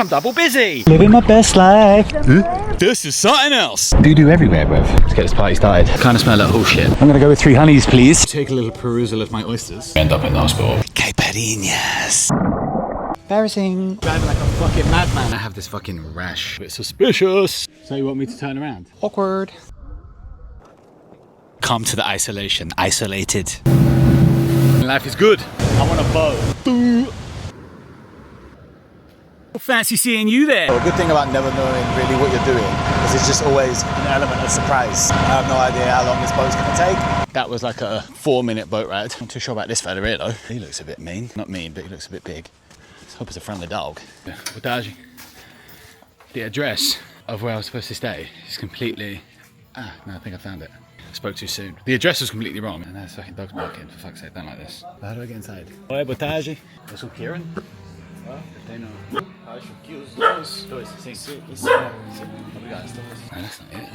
I'm double busy. Living my best life. This is something else. Do everywhere, bruv. Let's get this party started. Kind of smell like bullshit. I'm gonna go with 3 honeys, please. Take a little perusal of my oysters. End up in the hospital. Caipirinhas. Embarrassing. Driving like a fucking madman. I have this fucking rash. A bit suspicious. So you want me to turn around? Awkward. Come to the isolation. Isolated. Life is good. I want a bow. Fancy seeing you there. The good thing about never knowing really what you're doing is it's just always an element of surprise. I have no idea how long this boat's going to take. That was like a 4-minute boat ride. I'm not too sure about this fella here though. He looks a bit mean. Not mean, but he looks a bit big. Let's hope it's a friendly dog. Boipeba. The address of where I was supposed to stay is completely... no, I think I found it. I spoke too soon. The address was completely wrong. And there's fucking dogs barking, for fuck's sake, don't like this. How do I get inside? Oi, Boipeba. There's some Kieran. They know. Acho que os dois. Sim. Isso. Obrigado. No, that's not it.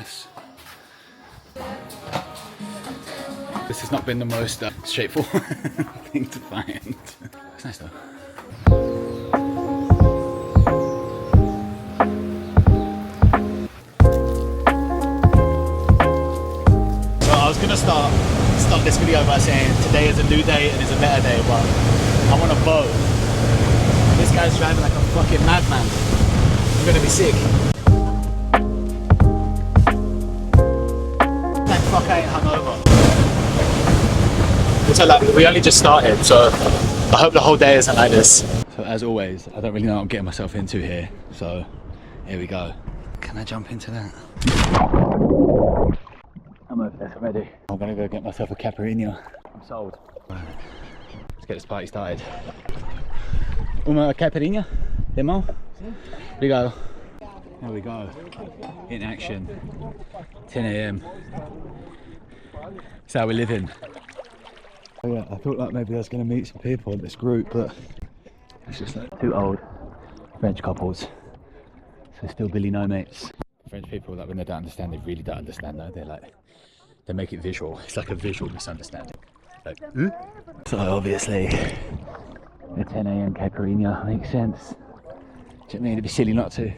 This has not been the most straightforward thing to find. It's nice though. So I was gonna start this video by saying today is a new day and it's a better day, but I want a boat. This guy's driving like a fucking madman. I'm gonna be sick. Thank fuck I ain't hungover. So like, we only just started, so I hope the whole day isn't like this. So as always, I don't really know what I'm getting myself into here. So here we go. Can I jump into that? I'm over this already. I'm gonna go get myself a caipirinha. I'm sold. Right. Let's get this party started. Uma caipirinha? Limão? Obrigado. There we go. In action. 10 AM. That's how we're living. Oh yeah, I thought like maybe I was going to meet some people in this group, but it's just like 2 old French couples. So still Billy no mates. French people, like when they don't understand, they really don't understand though. They're like, they make it visual. It's like a visual misunderstanding. Like, So obviously, the 10 AM caipirinha makes sense. Do you know what I mean? It'd be silly not to.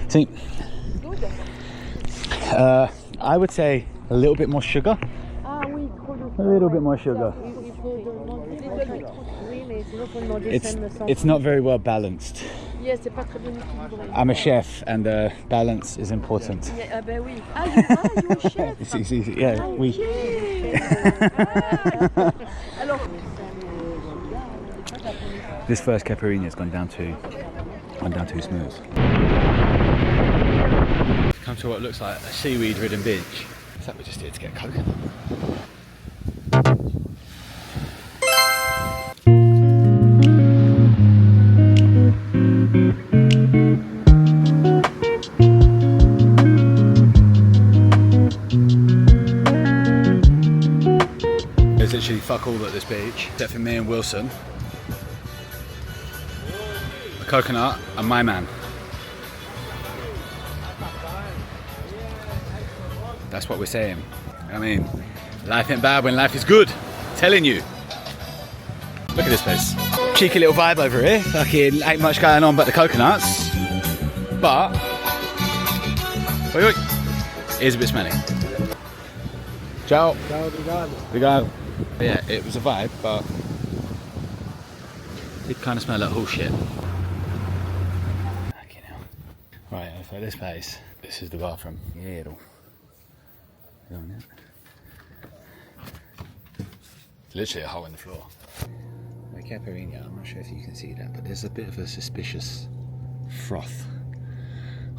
See, I would say a little bit more sugar. A little bit more sugar. It's not very well balanced. I'm a chef and balance is important. It's easy. Yeah, oui. This first caipirinha has gone down too smooth. Come to what looks like a seaweed-ridden beach. Is that what we just did to get coconut? There's literally fuck all at this beach, except for me and Wilson. A coconut and my man. That's what we're saying. I mean, life ain't bad when life is good. I'm telling you. Look at this place. Cheeky little vibe over here. Fucking ain't much going on but the coconuts. But, it is a bit smelly. Ciao. Ciao, obrigado. Obrigado. Yeah, it was a vibe, but it kind of smelled like bullshit. Fucking hell. Right, so this place, this is the bathroom. Yeah, literally a hole in the floor. My caipirinha, I'm not sure if you can see that, but there's a bit of a suspicious froth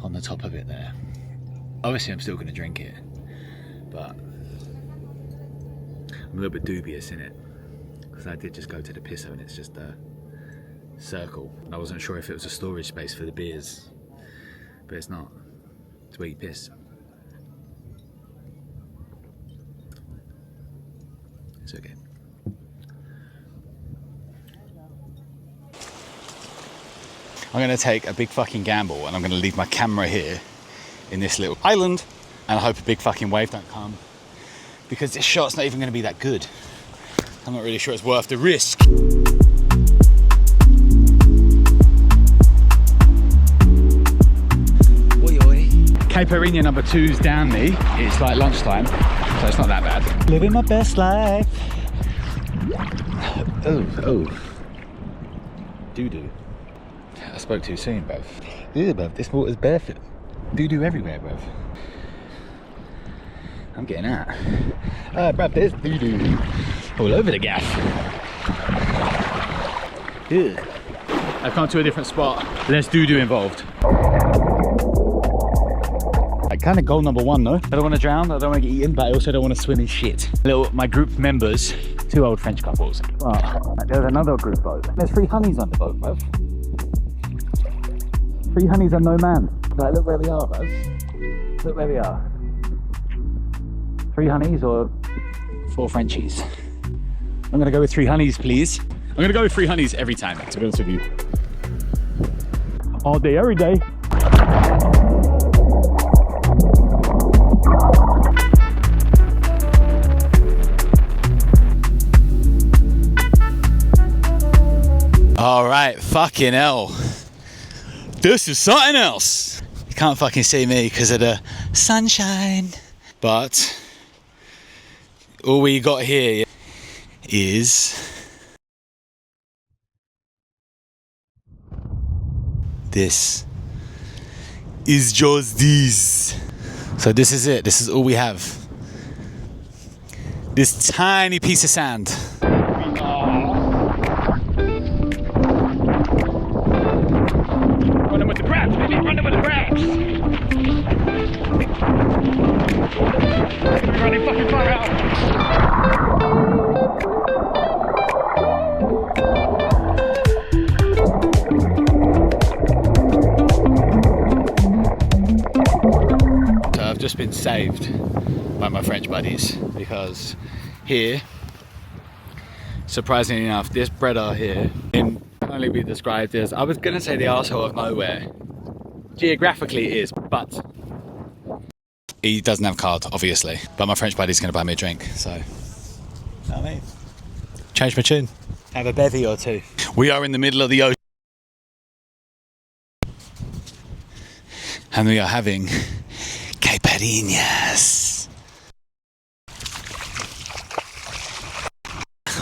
on the top of it there. Obviously I'm still going to drink it, but I'm a little bit dubious in it because I did just go to the pisser and it's just a circle and I wasn't sure if it was a storage space for the beers, but it's not. It's where you piss. It's okay. I'm going to take a big fucking gamble and I'm going to leave my camera here in this little island and I hope a big fucking wave don't come because this shot's not even going to be that good. I'm not really sure it's worth the risk. Caipirinha number 2's down me. It's like lunchtime, so it's not that bad. Living my best life. Oh. Doo-doo. I spoke too soon, bruv. Ew, bruv, this water's barefoot. Doo-doo everywhere, bruv. I'm getting out. Bruv, there's doo-doo all over the gaff. Ew. I've come to a different spot. There's doo-doo involved. Kind of goal number 1 though. I don't want to drown, I don't want to get eaten, but I also don't want to swim in shit. My group members, 2 old French couples. There's another group boat. There's 3 honeys on the boat, bruv. 3 honeys and no man. Like, look where we are, bruv. Look where we are. 3 honeys or 4 Frenchies. I'm gonna go with 3 honeys, please. I'm gonna go with 3 honeys every time, to be honest with you. All day, every day. All right, fucking hell. This is something else. You can't fucking see me because of the sunshine. But all we got here is this is just this. So this is it. This is all we have. This tiny piece of sand. Running with the crabs, baby, running with the crabs. We're running fucking far out. So I've just been saved by my French buddies because here, surprisingly enough, this brother here can only be described as, I was gonna say the arsehole of nowhere. Geographically it is, but he doesn't have a card, obviously. But my French buddy's gonna buy me a drink, so. You know what I mean? Change my tune. Have a bevvy or 2. We are in the middle of the ocean. And we are having caipirinhas.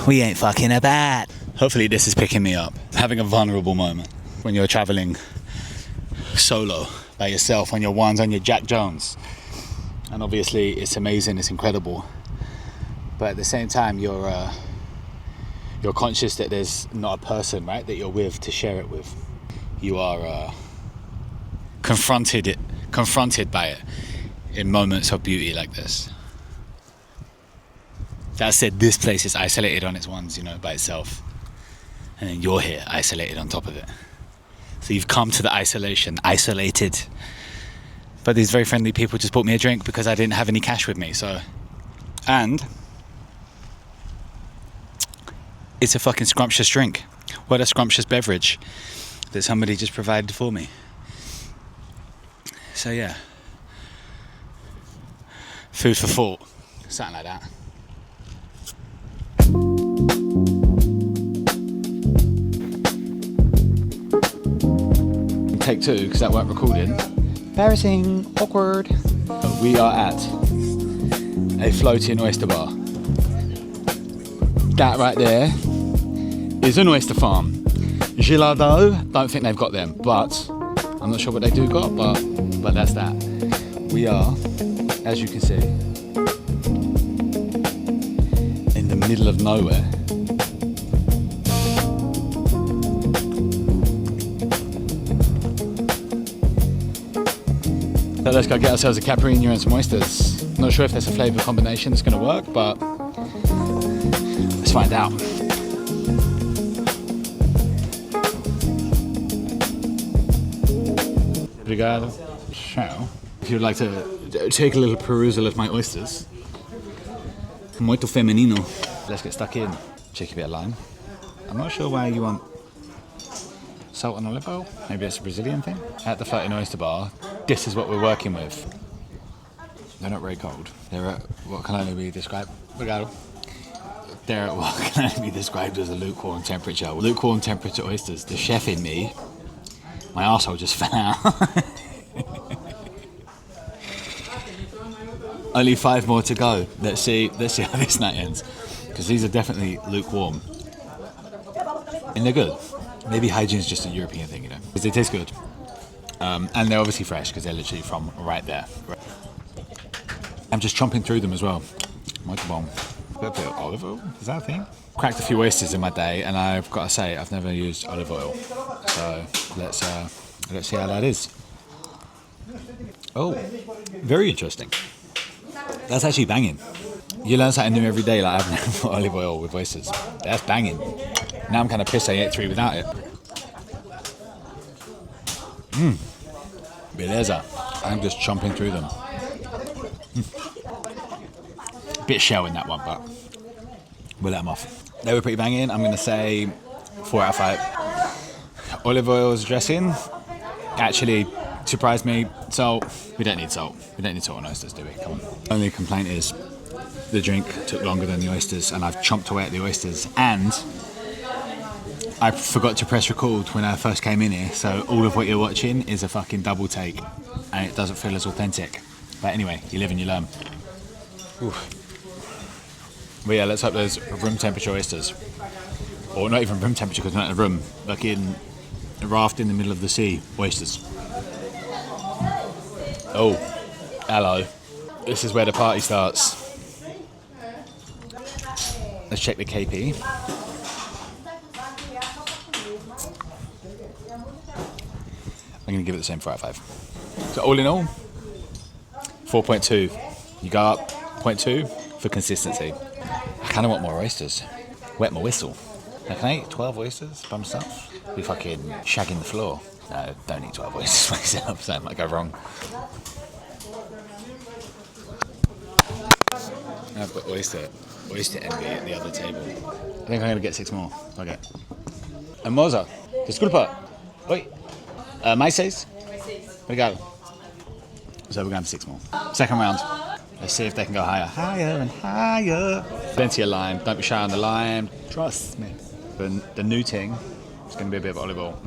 We ain't fucking about. Hopefully this is picking me up. Having a vulnerable moment when you're traveling solo by yourself on your ones, on your Jack Jones. And obviously it's amazing, it's incredible. But at the same time, you're conscious that there's not a person, right, that you're with to share it with. You are confronted by it in moments of beauty like this. That said, this place is isolated on its ones, you know, by itself. And then you're here, isolated on top of it. So you've come to the isolation, isolated. But these very friendly people just bought me a drink because I didn't have any cash with me, so. And it's a fucking scrumptious drink. What a scrumptious beverage that somebody just provided for me. So yeah. Food for thought, something like that. Take 2 because that weren't recorded. Embarrassing. Awkward. We are at a floating oyster bar. That right there is an oyster farm. Gelado, don't think they've got them, but I'm not sure what they do got, but that's that. We are, as you can see, in the middle of nowhere. So let's go get ourselves a caipirinha and some oysters. Not sure if there's a flavour combination that's going to work, but let's find out. Obrigado. So, if you'd like to take a little perusal of my oysters. Muito feminino. Let's get stuck in. Cheeky bit of lime. I'm not sure why you want salt and olive oil. Maybe it's a Brazilian thing. At the floating oyster bar, this is what we're working with. They're not very cold. They're at what can only be described, They're at what can only be described as a lukewarm temperature. Lukewarm temperature oysters. The chef in me, my arsehole just fell out. Only 5 more to go. Let's see how this night ends. Because these are definitely lukewarm. And they're good. Maybe hygiene is just a European thing, you know. Because they taste good. And they're obviously fresh because they're literally from right there. I'm just chomping through them as well. Michael bomb. A bit of olive oil? Is that a thing? Cracked a few oysters in my day, and I've got to say I've never used olive oil. So let's see how that is. Oh, very interesting. That's actually banging. You learn something new every day. Like I've never put olive oil with oysters. That's banging. Now I'm kind of pissed I ate 3 without it. Beleza. I'm just chomping through them. Bit shell in that one, but we'll let them off. They were pretty banging. I'm going to say 4 out of 5. Olive oil's dressing actually surprised me. Salt. We don't need salt. We don't need salt on oysters, do we? Come on. Only complaint is the drink took longer than the oysters, and I've chomped away at the oysters, and I forgot to press record when I first came in here, so all of what you're watching is a fucking double take, and it doesn't feel as authentic. But anyway, you live and you learn. Oof. But yeah, let's hope there's room temperature oysters. Or not even room temperature because we're not in a room. Like in a raft in the middle of the sea, oysters. Oh, hello. This is where the party starts. Let's check the KP. I'm going to give it the same 4 out of 5. So all in all, 4.2. You go up 0.2 for consistency. I kind of want more oysters. Wet my whistle. Now, can I eat 12 oysters by myself? Be fucking shagging the floor. No, don't eat 12 oysters by myself. Something might go wrong. I've got oyster envy at the other table. I think I'm going to get 6 more. Okay. Hermosa. Disculpa. Oi. Mais Obrigado. So we're going for 6 more. Second round. Let's see if they can go higher. Higher and higher. Plenty of lime. Don't be shy on the lime. Trust me. The new thing is going to be a bit of olive oil.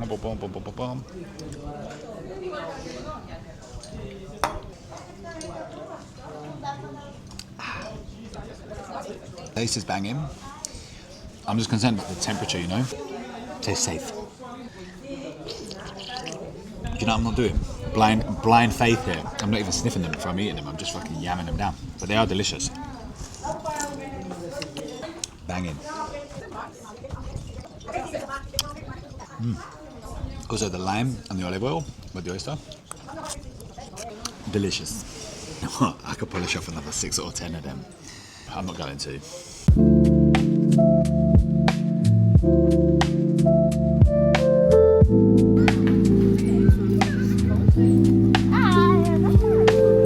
Taste is banging. I'm just concerned with the temperature, you know. Tastes safe. You know what I'm not doing? Blind faith here. I'm not even sniffing them before I'm eating them. I'm just fucking yamming them down. But they are delicious. Banging. Also the lime and the olive oil with the oyster. Delicious. I could polish off another 6 or 10 of them. I'm not going to.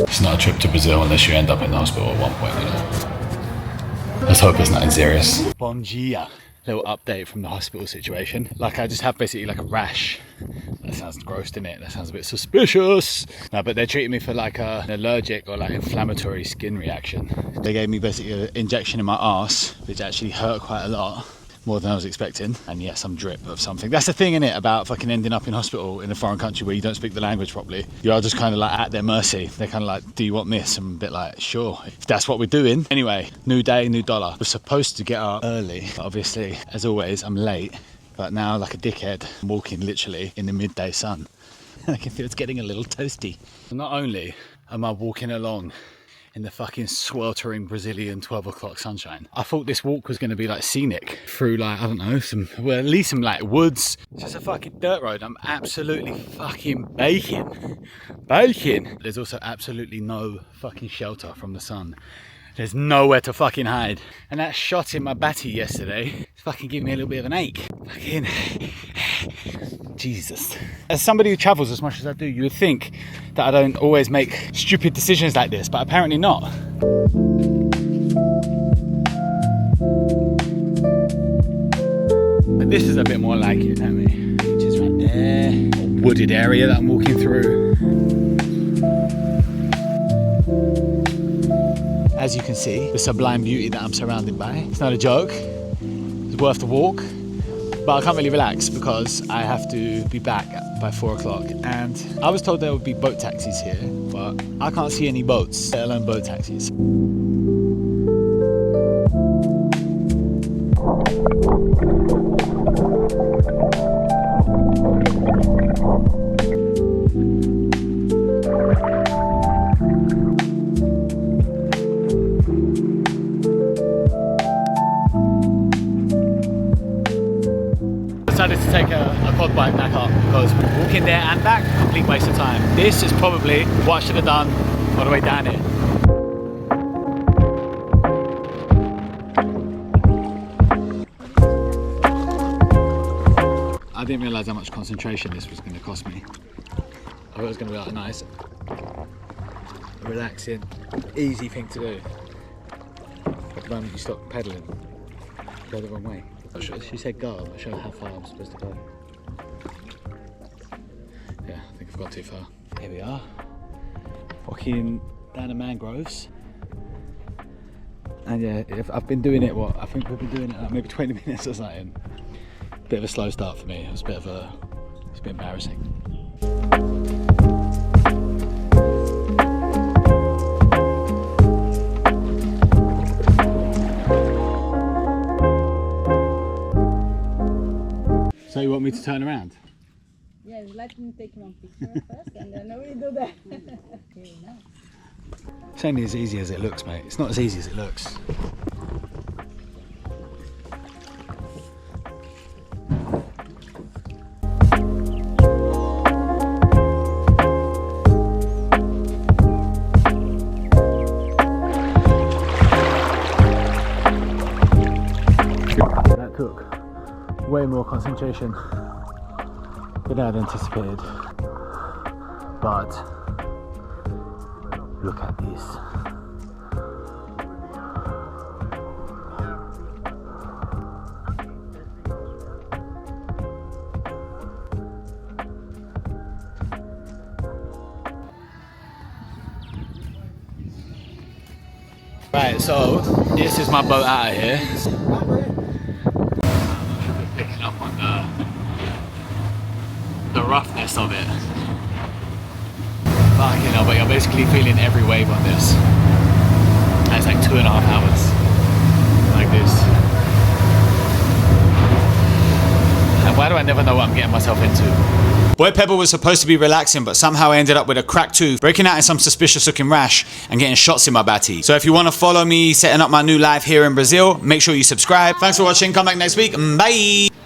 It's not a trip to Brazil unless you end up in the hospital at one point, you know. Let's hope it's nothing serious. Bom dia. Little update from the hospital situation. Like I just have basically like a rash. That sounds gross, doesn't it? That sounds a bit suspicious. No, but they're treating me for like an allergic or like inflammatory skin reaction. They gave me basically an injection in my arse, which actually hurt quite a lot. More than I was expecting, and yes, some drip of something. That's the thing, innit, about fucking ending up in hospital in a foreign country where you don't speak the language properly. You are just kind of like at their mercy. They're kind of like, do you want this? I'm a bit like, sure, if that's what we're doing. Anyway, new day, new dollar. We're supposed to get up early, but obviously, as always, I'm late. But now, like a dickhead, I'm walking literally in the midday sun. I can feel it's getting a little toasty. Not only am I walking along in the fucking sweltering Brazilian 12 o'clock sunshine, I thought this walk was going to be like scenic through like, I don't know, at least some like woods. It's just a fucking dirt road. I'm absolutely fucking baking. There's also absolutely no fucking shelter from the sun. There's nowhere to fucking hide. And that shot in my batty yesterday is fucking giving me a little bit of an ache. Fucking Jesus. As somebody who travels as much as I do, you would think that I don't always make stupid decisions like this, but apparently not. But this is a bit more like it, don't we? Which is right there. A wooded area that I'm walking through. as you can see, the sublime beauty that I'm surrounded by. It's not a joke, it's worth the walk, but I can't really relax because I have to be back by 4 o'clock. And I was told there would be boat taxis here, but I can't see any boats, let alone boat taxis. Decided to take a quad bike back up because walking there and back, complete waste of time. This is probably what I should have done on the way down here. I didn't realise how much concentration this was going to cost me. I thought it was going to be like a nice, relaxing, easy thing to do. But the moment you stop pedalling, you go the wrong way. She said go, I'm not sure how far I'm supposed to go. Yeah, I think I've got too far. Here we are, walking down the mangroves. And yeah, I've been doing it, I think we've been doing it like maybe 20 minutes or something. Bit of a slow start for me, it's a bit embarrassing. So you want me to turn around? Yeah, let me take one picture first and then we do that. Okay, now. It's only as easy as it looks, mate. It's not as easy as it looks. That took way more concentration than I had anticipated, but look at this. Right, so this is my boat out of here. Picking up on the roughness of it. Fucking hell, but you're basically feeling every wave on this. And it's like 2.5 hours. Like this. And why do I never know what I'm getting myself into? Boipeba was supposed to be relaxing, but somehow I ended up with a cracked tooth, breaking out in some suspicious looking rash, and getting shots in my batty. So if you want to follow me setting up my new life here in Brazil, make sure you subscribe. Thanks for watching, come back next week, bye!